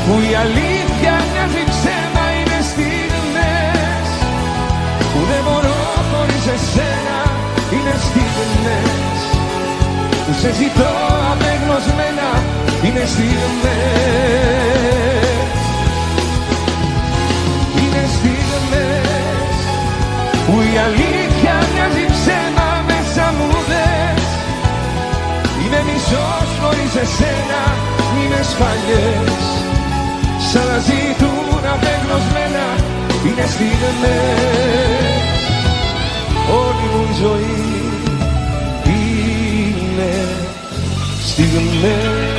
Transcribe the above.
που η αλήθεια μοιάζει ψέμα. Είναι στιγμές που δεν μπορώ χωρίς εσένα. Είναι στιγμές που σε ζητώ απεγνωσμένα. Είναι στιγμές, είναι στιγμές που η αλήθεια μοιάζει ψέμα. Μέσα μου δες, είμαι μισός χωρίς εσένα. Είναι σφαλιές σαν να ζητούν απεγνωσμένα. Είναι στιγμές, όλη μου η ζωή είναι στιγμές.